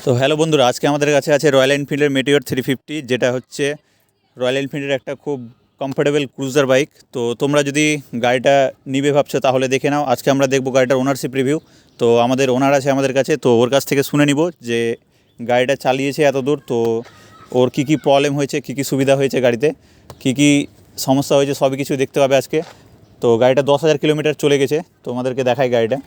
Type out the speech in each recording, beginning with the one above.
তো হ্যালো বন্ধুরা, আজকে আমাদের কাছে আছে রয়্যাল এনফিল্ডের মেটিওর 350, যেটা হচ্ছে রয়্যাল এনফিল্ডের একটা খুব কমফোর্টেবল ক্রুজার বাইক। তো তোমরা যদি গাড়িটা নিবে ভাবছো তাহলে দেখে নাও। আজকে আমরা দেখবো গাড়িটার ওনারশিপ রিভিউ। তো আমাদের ওনার আছে আমাদের কাছে, তো ওর কাছ থেকে শুনে নিব যে গাড়িটা চালিয়েছে এত দূর, তো ওর কী কী প্রবলেম হয়েছে, কী কী সুবিধা হয়েছে গাড়িতে, কী কী সমস্যা হয়েছে, সবই কিছু দেখতে পাবে আজকে। তো গাড়িটা 10,000 কিলোমিটার চলে গেছে, তো আমাদেরকে দেখায় গাড়িটা।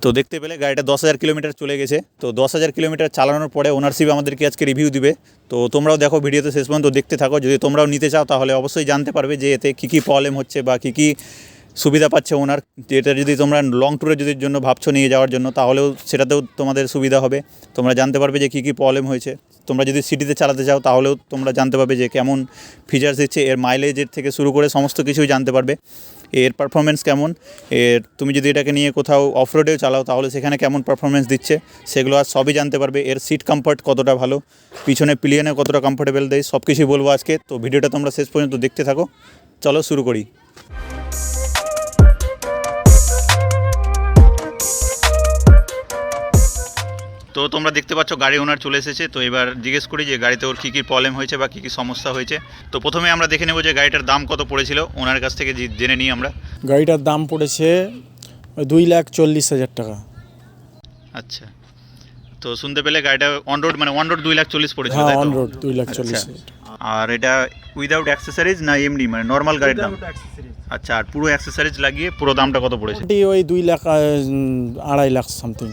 তো দেখতে পেলে গাড়িটা 10,000 কিলোমিটার চলে গেছে। তো 10,000 কিলোমিটার চালানোর পরে ওনারশিপ আমাদেরকে আজকে রিভিউ দিবে। তো তোমরাও দেখো, ভিডিওতে শেষ পর্যন্ত দেখতে থাকো। যদি তোমরাও নিতে চাও তাহলে অবশ্যই জানতে পারবে যে এতে কী কী প্রবলেম হচ্ছে বা কী কী সুবিধা পাচ্ছে ওনার। যেটা যদি তোমরা লং ট্যুরে যদি জন্য ভাবছো নিয়ে যাওয়ার জন্য, তাহলেও সেটাতেও তোমাদের সুবিধা হবে। তোমরা জানতে পারবে যে কী কী প্রবলেম হয়েছে। তোমরা যদি সিটিতে চালাতে চাও তাহলেও তোমরা জানতে পারবে যে কেমন ফিচার্স দিচ্ছে, এর মাইলেজের থেকে শুরু করে সমস্ত কিছুই জানতে পারবে। এর পারফরমেন্স কেমন, তুমি যদি এটাকে নিয়ে কোথাও অফরোডেও চালাও তাহলে সেখানে কেমন পারফরমেন্স দিচ্ছে সেগুলো আর সবই জানতে পারবে। এর সিট কমফর্ট কতটা ভালো, পিছনে প্লিয়ানে কতটা কমফোর্টেবল দেয়, সব কিছুই বলবো আজকে। তো ভিডিওটা তোমরা শেষ পর্যন্ত দেখতে থাকো। চলো শুরু করি। তো তোমরা দেখতে পাচ্ছ গাড়ি ওনার চলে এসেছে। তো এবার জিজ্ঞেস করি যে গাড়িতে ওর কী কী প্রবলেম হয়েছে বা কী কী সমস্যা হয়েছে। তো প্রথমে আমরা দেখে নেব যে গাড়িটার দাম কত পড়েছিল, ওনার কাছ থেকে জেনে নিই আমরা। গাড়িটার দাম পড়েছে 2,40,000 টাকা। আচ্ছা, তো শুনতে পেলে গাড়িটা অন রোড মানে 2,40,000 পড়েছিল, হ্যাঁ, তাই তো? On road 2,40,000। আর এটা উইদাউট অ্যাক্সেসরিজ না এমনি মানে নর্মাল গাড়ির দাম? আচ্ছা, আর পুরো অ্যাক্সেসরিজ লাগিয়ে পুরো দামটা কত পড়েছে? ওই 2,00,000 2,50,000 সামথিং।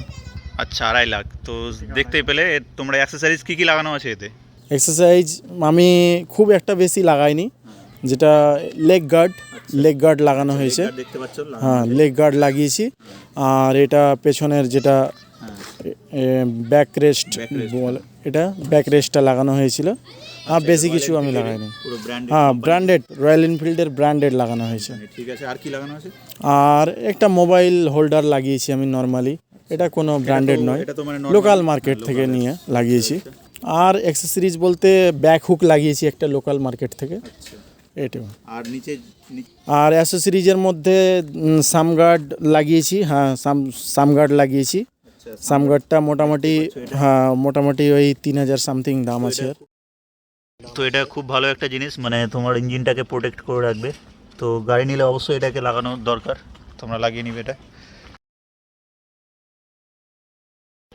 আচ্ছা, 2,50,000। তো দেখতেই পেলে তোমরা অ্যাক্সেসরিজ কী কী লাগানো আছে এতে? এক্সারসাইজ আমি খুব একটা বেশি লাগাইনি, যেটা লেগ গার্ড লাগানো হয়েছে। দেখতে পাচ্ছ, হ্যাঁ, লেগ গার্ড লাগিয়েছি। আর এটা পেছনের যেটা ব্যাক রেস্ট বলে, এটা ব্যাক রেস্টটা লাগানো হয়েছিল। আর বেশি কিছু আমি লাগাইনি। হ্যাঁ, ব্র্যান্ডেড রয়্যাল এনফিল্ডের ব্র্যান্ডেড লাগানো হয়েছে। ঠিক আছে, আর কি লাগানো আছে? আর একটা মোবাইল হোল্ডার লাগিয়েছি আমি নর্মালি, এটা কোনো ব্র্যান্ডেড নয়, লোকাল মার্কেট থেকে নিয়ে লাগিয়েছি। আর অ্যাক্সেসরিজ বলতে ব্যাক হুক লাগিয়েছি একটা লোকাল মার্কেট থেকে, এটাও। আর নিচে আর অ্যাক্সেসরিজের মধ্যে সামগার্ড লাগিয়েছি। হ্যাঁ, সামগার্ড লাগিয়েছি। সামগার্ডটা মোটামুটি ওই 3,000 সামথিং দাম আছে। তো এটা খুব ভালো একটা জিনিস, মানে তোমার ইঞ্জিনটাকে প্রোটেক্ট করে রাখবে। তো গাড়ি নিলে অবশ্যই এটাকে লাগানো দরকার, তোমরা লাগিয়ে নিবে এটা।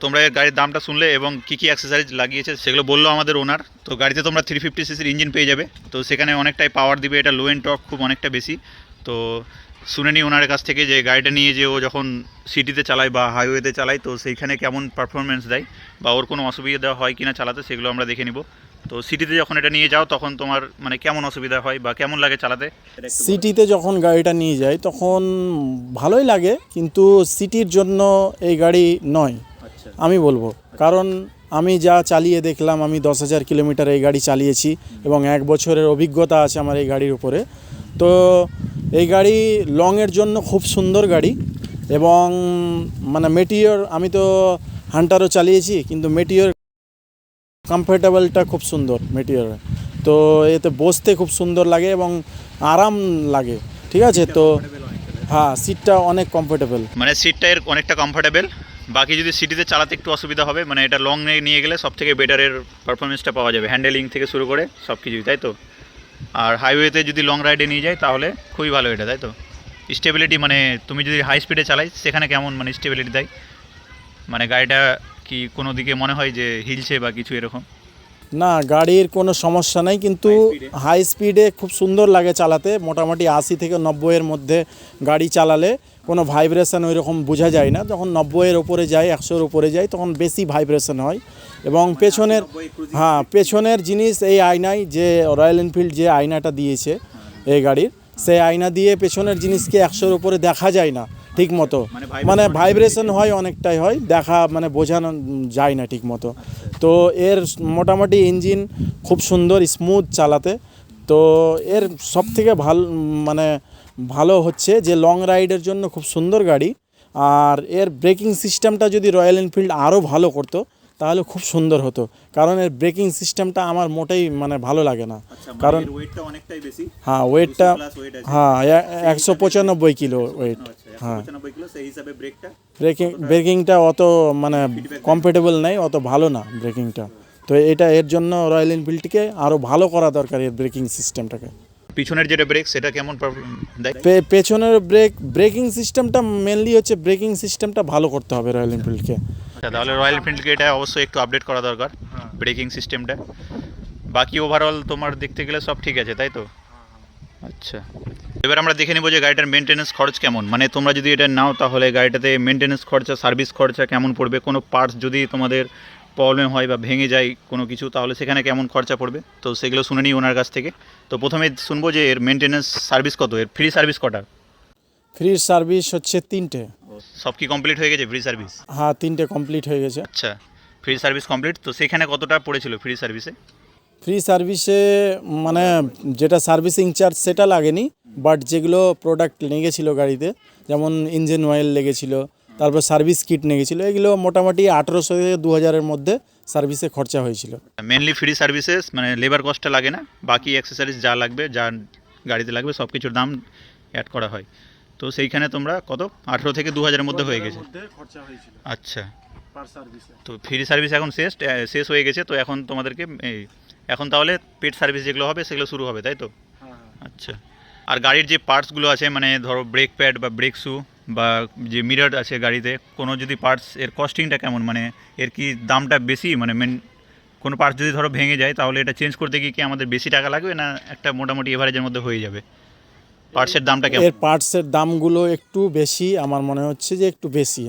তোমরা এর গাড়ির দামটা শুনলে এবং কী কী অ্যাক্সেসরিজ লাগিয়েছে সেগুলো বললো আমাদের ওনার। তো গাড়িতে তোমরা 350cc ইঞ্জিন পেয়ে যাবে। তো সেখানে অনেকটাই পাওয়ার দিবে, এটা লো এন্ড টর্ক খুব অনেকটা বেশি। তো শুনে নিই ওনার কাছ থেকে যে গাড়িটা নিয়ে যে ও যখন সিটিতে চালায় বা হাইওয়েতে চালায় তো সেইখানে কেমন পারফরমেন্স দেয় বা ওর কোনো অসুবিধা হয় কিনা চালাতে, সেগুলো আমরা দেখে নিব। তো সিটিতে যখন এটা নিয়ে যাও তখন তোমার মানে কেমন অসুবিধা হয় বা কেমন লাগে চালাতে? সিটিতে যখন গাড়িটা নিয়ে যাই তখন ভালোই লাগে, কিন্তু সিটির জন্য এই গাড়ি নয় আমি বলবো। কারণ আমি যা চালিয়ে দেখলাম, আমি 10,000 কিলোমিটার এই গাড়ি চালিয়েছি এবং 1 বছরের অভিজ্ঞতা আছে আমার এই গাড়ির উপরে। তো এই গাড়ি লংয়ের জন্য খুব সুন্দর গাড়ি। এবং মানে মেটিওর, আমি তো হান্টারও চালিয়েছি, কিন্তু মেটিওর কমফোর্টেবলটা খুব সুন্দর মেটিওরে। তো এতে বসতে খুব সুন্দর লাগে এবং আরাম লাগে, ঠিক আছে। তো হ্যাঁ, সিটটা অনেক কমফোর্টেবল, মানে সিটটা এর অনেকটা কমফোর্টেবল। বাকি যদি সিটিতে চালাতে একটু অসুবিধা হবে, মানে এটা লং নিয়ে গেলে সব থেকে বেটারের পারফরমেন্সটা পাওয়া যাবে, হ্যান্ডেলিং থেকে শুরু করে সব কিছুই, তাই তো? আর হাইওয়েতে যদি লং রাইডে নিয়ে যায় তাহলে খুবই ভালো এটা, তাই তো? স্টেবিলিটি মানে তুমি যদি হাই স্পিডে চালাই সেখানে কেমন মানে স্টেবিলিটি দেয়, মানে গাড়িটা কি কোনো দিকে মনে হয় যে হিলছে বা কিছু এরকম? না, গাড়ির কোনো সমস্যা নেই, কিন্তু হাই স্পিডে খুব সুন্দর লাগে চালাতে। মোটামুটি 80 থেকে 90-এর মধ্যে গাড়ি চালালে কোনো ভাইব্রেশন ওই রকম বোঝা যায় না। যখন 90-এর উপরে যায়, 100-এর উপরে যায়, তখন বেশি ভাইব্রেশন হয়। এবং পেছনের জিনিস এই আয়নায়, যে রয়্যাল এনফিল্ড যে আয়নাটা দিয়েছে এই গাড়ির, সেই আয়না দিয়ে পেছনের জিনিসকে 100-এর উপরে দেখা যায় না ঠিক মতো, মানে ভাইব্রেশন হয়, অনেকটাই হয়, দেখা মানে বোঝানো যায় না ঠিক মতো। তো এর মোটামুটি ইঞ্জিন খুব সুন্দর, স্মুথ চালাতে। তো এর সবথেকে ভালো হচ্ছে যে লং রাইডের জন্য খুব সুন্দর গাড়ি। আর এর ব্রেকিং সিস্টেমটা যদি রয়্যাল এনফিল্ড আরও ভালো করতো তাহলে খুব সুন্দর হতো, কারণ এর ব্রেকিং সিস্টেমটা আমার মোটেই মানে ভালো লাগে না। কারণ ওয়েটটা অনেকটাই বেশি, হ্যাঁ ওয়েটটা 200 প্লাস ওয়েট আছে। হ্যাঁ 195 কিলো ওয়েট। হ্যাঁ 95 কিলো, সেই হিসাবে ব্রেকটা ব্রেকিংটা অত মানে কমফোর্টেবল নেই, অত ভালো না ব্রেকিংটা। তো এটা এর জন্য রয়্যাল এনফিল্ডকে আরও ভালো করা দরকার এর ব্রেকিং সিস্টেমটাকে। পিছনের যেটা ব্রেক সেটা কেমন দেয়? পেছনের ব্রেকিং সিস্টেমটা মেনলি হচ্ছে ব্রেকিং সিস্টেমটা ভালো করতে হবে রয়্যাল এনফিল্ডকে। আচ্ছা, তাহলে রয়্যাল এনফিল্ডকে এটা অবশ্যই একটু আপডেট করা দরকার ব্রেকিং সিস্টেমটা। বাকি ওভারঅল তোমার দেখতে গেলে সব ঠিক আছে, তাই তো? আচ্ছা, এবার আমরা দেখে নেবো যে গাড়িটার মেনটেন্যান্স খরচ কেমন। মানে তোমরা যদি এটা নাও তাহলে গাড়িটাতে মেনটেন্যান্স খরচা, সার্ভিস খরচা কেমন পড়বে, কোনো পার্টস যদি তোমাদের প্রবলেম হয় বা ভেঙে যায় কোনো কিছু, তাহলে সেখানে কেমন খরচা পড়বে, তো সেগুলো শুনে নিই ওনার কাছ থেকে। তো প্রথমে শুনবো যে এর মেনটেন্যান্স সার্ভিস কত, এর ফ্রি সার্ভিস কটা? ফ্রি সার্ভিস হচ্ছে 3টে। সব কি কমপ্লিট হয়ে গেছে ফ্রি সার্ভিস? হ্যাঁ 3টে কমপ্লিট হয়ে গেছে। আচ্ছা, ফ্রি সার্ভিস কমপ্লিট। তো সেখানে কতটা পড়েছিল ফ্রি সার্ভিসে? ফ্রি সার্ভিসে মানে যেটা সার্ভিসিং চার্জ সেটা লাগেনি, বাট যেগুলো প্রোডাক্ট লেগেছিলো গাড়িতে, যেমন ইঞ্জিন অয়েল লেগেছিলো, তারপর সার্ভিস কিট লেগেছিলো, এগুলো মোটামুটি 1800 থেকে 2000-এর মধ্যে সার্ভিসে খরচা হয়েছিল। মেনলি ফ্রি সার্ভিসেস, মানে লেবার কস্টটা লাগে না, বাকি অ্যাক্সেসরিজ যা লাগবে, যা গাড়িতে লাগবে সব কিছুর দাম অ্যাড করা হয়। তো সেইখানে তোমরা কত 18 থেকে 2000-এর মধ্যে হয়ে গেছে? আচ্ছা, তো ফ্রি সার্ভিস এখন শেষ হয়ে গেছে, তো এখন তোমাদেরকে এখন তাহলে পেড সার্ভিস যেগুলো হবে সেগুলো শুরু হবে, তাই তো? আচ্ছা, আর গাড়ির যে পার্টসগুলো আছে, মানে ধরো ব্রেক প্যাড বা ব্রেক শু বা যে মিরর আছে গাড়িতে, কোনো যদি পার্টস, এর কস্টিংটা কেমন, মানে এর কি দামটা বেশি? মানে কোনো পার্টস যদি ধরো ভেঙে যায় তাহলে এটা চেঞ্জ করতে গিয়ে কি আমাদের বেশি টাকা লাগবে, না একটা মোটামুটি এভারেজের মধ্যে হয়ে যাবে? পার্টসের দামটা কেমন? এর পার্টসের দামগুলো একটু বেশি, আমার মনে হচ্ছে যে একটু বেশি।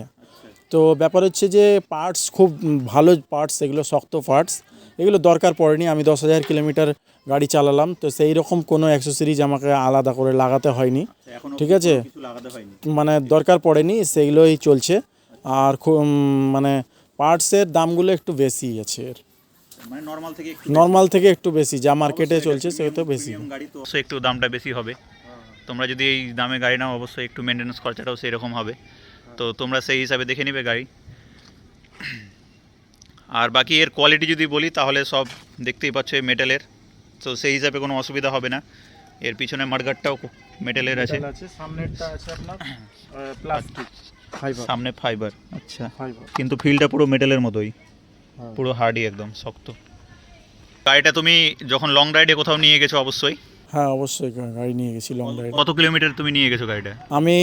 তো ব্যাপার হচ্ছে যে পার্টস খুব ভালো পার্টস, এগুলো শক্ত পার্টস, এগুলো দরকার পড়েনি। আমি 10,000 কিলোমিটার গাড়ি চালালাম, তো সেই রকম কোনো অ্যাক্সেসরিজ আমাকে আলাদা করে লাগাতে হয়নি, ঠিক আছে? মানে দরকার পড়েনি, সেগুলোই চলছে। আর মানে পার্টসের দামগুলো একটু বেশি আছে এর, মানে নর্মাল থেকে একটু বেশি, যা মার্কেটে চলছে সেটা তো বেশি। গাড়ি তো অবশ্যই একটু দামটা বেশি হবে। তোমরা যদি এই দামে গাড়ি নাও অবশ্যই একটু মেনটেন্যান্স খরচাটাও সেরকম হবে। তো তোমরা সেই হিসাবে দেখে নিবে গাড়ি। আর বাকি এর কোয়ালিটি যদি বলি তাহলে সব দেখতেই পাচ্ছ এই মেটালের, তো সেই হিসাবে কোনো অসুবিধা হবে না। এর পিছনে মাডগার্ডটাও মেটালের আছে, সামনেরটা আছে আপনার প্লাস্টিক ফাইবার, সামনে ফাইবার। আচ্ছা, কিন্তু ফিলটা পুরো মেটালের মতোই, পুরো হার্ডই, একদম শক্ত। গাড়িটা তুমি যখন লং রাইডে কোথাও নিয়ে গেছো অবশ্যই? হ্যাঁ অবশ্যই গাড়ি নিয়ে গেছি লং রাইড। কত কিলোমিটার তুমি নিয়ে গেছো গাড়িটা? আমি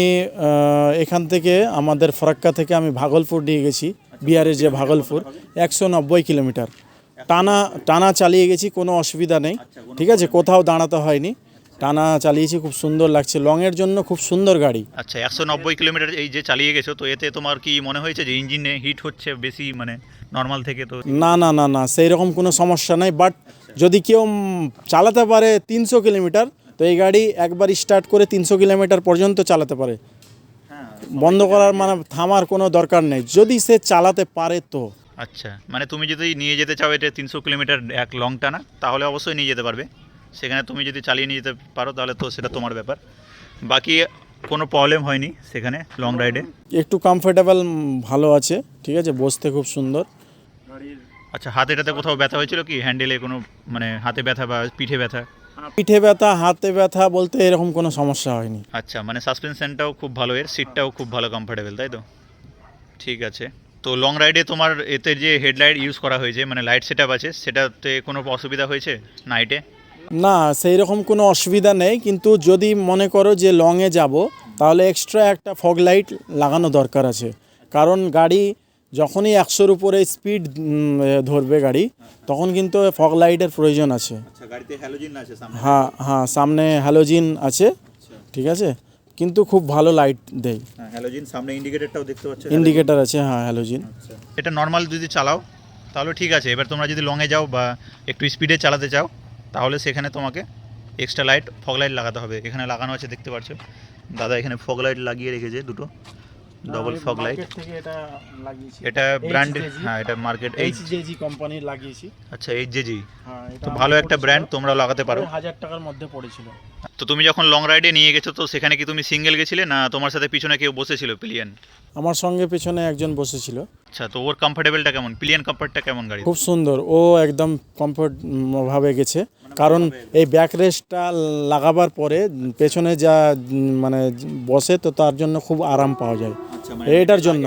এখান থেকে আমাদের ফরাক্কা থেকে আমি ভাগলপুর নিয়ে গেছি, বিহারের যে ভাগলপুর, 190 কিলোমিটার টানা চালিয়ে গেছি, কোনো অসুবিধা নেই, ঠিক আছে? কোথাও দাঁড়াতে হয়নি, টানা চালিয়েছি, খুব সুন্দর লাগছে, লংয়ের জন্য খুব সুন্দর গাড়ি। আচ্ছা, 190 কিলোমিটার এই যে চালিয়ে গেছো, তো এতে তোমার কি মনে হয়েছে যে ইঞ্জিনে হিট হচ্ছে বেশি, মানে নর্মাল থেকে? তো না না না না, সেই রকম কোনো সমস্যা নাই। বাট যদি কেউ চালাতে পারে 300 কিলোমিটার, তো এই গাড়ি একবার স্টার্ট করে 300 কিলোমিটার পর্যন্ত চালাতে পারে, বন্ধ করার মানে থামার কোনো দরকার নেই, যদি সে চালাতে পারে তো। আচ্ছা, মানে তুমি যদি নিয়ে যেতে চাও এটা 300 কিলোমিটার এক লং টানা, তাহলে অবশ্যই নিয়ে যেতে পারবে। সেখানে তুমি যদি চালিয়ে নিয়ে যেতে পারো তাহলে তো সেটা তোমার ব্যাপার। বাকি কোনো প্রবলেম হয়নি সেখানে লং রাইডে? একটু কমফোর্টেবল ভালো আছে, ঠিক আছে, বসতে খুব সুন্দর। আচ্ছা, হাতেটাতে কোথাও ব্যথা হয়েছিল কি, হ্যান্ডেলে কোনো, মানে হাতে ব্যথা বা পিঠে ব্যথা? পিঠে ব্যথা, হাতে ব্যথা বলতে এরকম কোনো সমস্যা হয়নি। আচ্ছা, মানে সাসপেনশনটাও খুব ভালো, এর সিটটাও খুব ভালো, কমফোর্টেবল, তাই তো? ঠিক আছে। তো লং রাইডে তোমার এতে যে হেডলাইট ইউজ করা হয়েছে, মানে লাইট সেট আপ আছে, সেটাতে কোনো অসুবিধা হয়েছে নাইটে? না, সেই রকম কোনো অসুবিধা নেই, কিন্তু যদি মনে করো যে লংয়ে যাব তাহলে এক্সট্রা একটা ফগ লাইট লাগানো দরকার আছে, কারণ গাড়ি যখনই 100-র উপরে স্পিড ধরবে গাড়ি, তখন কিন্তু ফগ লাইটের প্রয়োজন আছে। গাড়িতে হ্যালোজিন আছে সামনে? হ্যাঁ হ্যাঁ, সামনে হ্যালোজিন আছে, ঠিক আছে, কিন্তু খুব ভালো লাইট দেয়। হ্যাঁ, হ্যালোজিন, সামনে ইন্ডিকেটরটাও দেখতে পাচ্ছ? ইন্ডিকেটর আছে, হ্যাঁ হ্যালোজিন। এটা নর্মাল যদি চালাও তাহলে ঠিক আছে। এবার তোমরা যদি লংয়ে যাও বা একটু স্পিডে চালাতে চাও তাহলে সেখানে তোমাকে এক্সট্রা লাইট, ফগ লাইট লাগাতে হবে। এখানে লাগানো আছে দেখতে পাচ্ছ, দাদা এখানে ফগ লাইট লাগিয়ে রেখেছে দুটো, ডবল ফগ লাইট। এটা ব্র্যান্ড, হ্যাঁ এটা মার্কেট এইচজেজি কোম্পানির লাগিয়েছি। আচ্ছা, এইচজেজি, তো ভালো একটা ব্র্যান্ড, তোমরা লাগাতে পারো। 1000 টাকার মধ্যে পড়েছিল। তো তুমি যখন লং রাইডে নিয়ে গেছো তো সেখানে কি তুমি সিঙ্গেল গেছিলে না তোমার সাথে পিছনে কেউ বসেছিল পিলিয়ন? আমার সঙ্গে পেছনে একজন বসেছিল। আচ্ছা, তো ওর কমফোর্টেবলটা কেমন, পিলিয়ন কমফোর্টটা কেমন গাড়ি? খুব সুন্দর, ও একদম কমফোর্ট ভাবে গেছে, কারণ এই ব্যাক রেস্টটা লাগাবার পরে পেছনে যা মানে বসে তো তার জন্য খুব আরাম পাওয়া যায়। এটার জন্য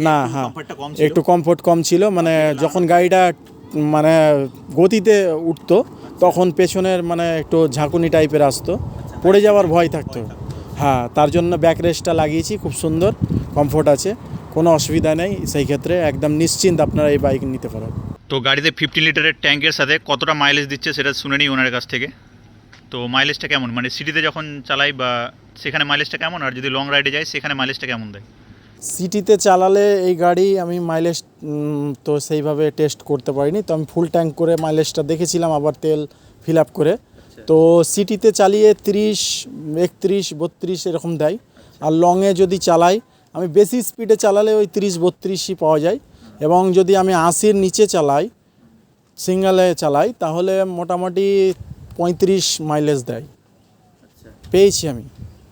না, হ্যাঁ একটু কমফোর্ট কম ছিল, মানে যখন গাড়িটা মানে গতিতে উঠতো তখন পেছনের মানে একটু ঝাঁকুনি টাইপের আসতো, পড়ে যাওয়ার ভয় থাকতো। হ্যাঁ, তার জন্য ব্যাক রেস্টটা লাগিয়েছি, খুব সুন্দর কমফোর্ট আছে, কোনো অসুবিধা নেই। সেই ক্ষেত্রে একদম নিশ্চিন্ত আপনারা এই বাইক নিতে পারেন। তো গাড়িতে 15 লিটারের ট্যাঙ্কের সাথে কতটা মাইলেজ দিচ্ছে সেটা শুনে নিই ওনার কাছ থেকে। তো মাইলেজটা কেমন, মানে সিটিতে যখন চালাই বা সেখানে মাইলেজটা কেমন, আর যদি লং রাইডে যাই সেখানে মাইলেজটা কেমন দেয়? সিটিতে চালালে এই গাড়ি আমি মাইলেজ তো সেইভাবে টেস্ট করতে পারিনি, তো আমি ফুল ট্যাঙ্ক করে মাইলেজটা দেখেছিলাম, আবার তেল ফিল আপ করে। তো সিটিতে চালিয়ে 30, 31, 32 এরকম দেয়। আর লংয়ে যদি চালাই, আমি বেশি স্পিডে চালালে ওই 30-32ই পাওয়া যায়, এবং যদি আমি 80-র নিচে চালাই, সিঙ্গেলে চালাই, তাহলে মোটামুটি 35 মাইলেজ দেয়, পেয়েছি আমি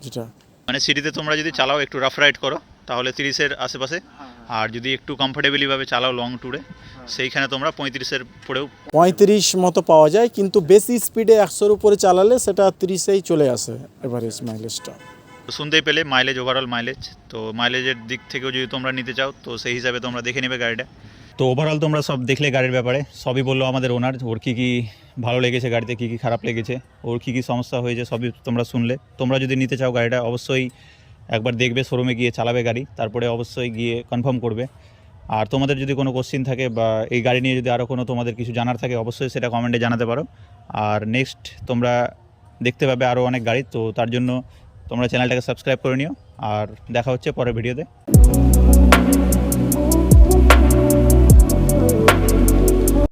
যেটা। মানে সিটিতে তোমরা যদি চালাও একটু রাফ রাইড করো তাহলে 30-এর আশেপাশে, আর যদি একটু কমফোর্টেবলিভাবে চালাও লং ট্যুরে সেইখানে তোমরা 35-এর পরেও 35 মতো পাওয়া যায়, কিন্তু বেশি স্পিডে 100-র উপরে চালালে সেটা 30-এই চলে আসে এভারেজ মাইলেজটা। শুনতেই পেলে মাইলেজ, ওভারঅল মাইলেজ। তো মাইলেজের দিক থেকেও যদি তোমরা নিতে চাও তো সেই হিসাবে তোমরা দেখে নেবে গাড়িটা। তো ওভারঅল তোমরা সব দেখলে গাড়ির ব্যাপারে, সবই বললো আমাদের ওনার, ওর কী কী ভালো লেগেছে গাড়িতে, কী কী খারাপ লেগেছে, ওর কী কী সমস্যা হয়েছে সবই তোমরা শুনলে। তোমরা যদি নিতে চাও গাড়িটা অবশ্যই একবার দেখবে, শোরুমে গিয়ে চালাবে গাড়ি, তারপরে অবশ্যই গিয়ে কনফার্ম করবে। আর তোমাদের যদি কোনো কোশ্চিন থাকে বা এই গাড়ি নিয়ে যদি আরও কোনো তোমাদের কিছু জানার থাকে অবশ্যই সেটা কমেন্টে জানাতে পারো। আর নেক্সট তোমরা দেখতে পাবে আরও অনেক গাড়ি, তো তার জন্য তোমরা চ্যানেলটাকে সাবস্ক্রাইব করে নিও। আর দেখা হচ্ছে পরের ভিডিওতে।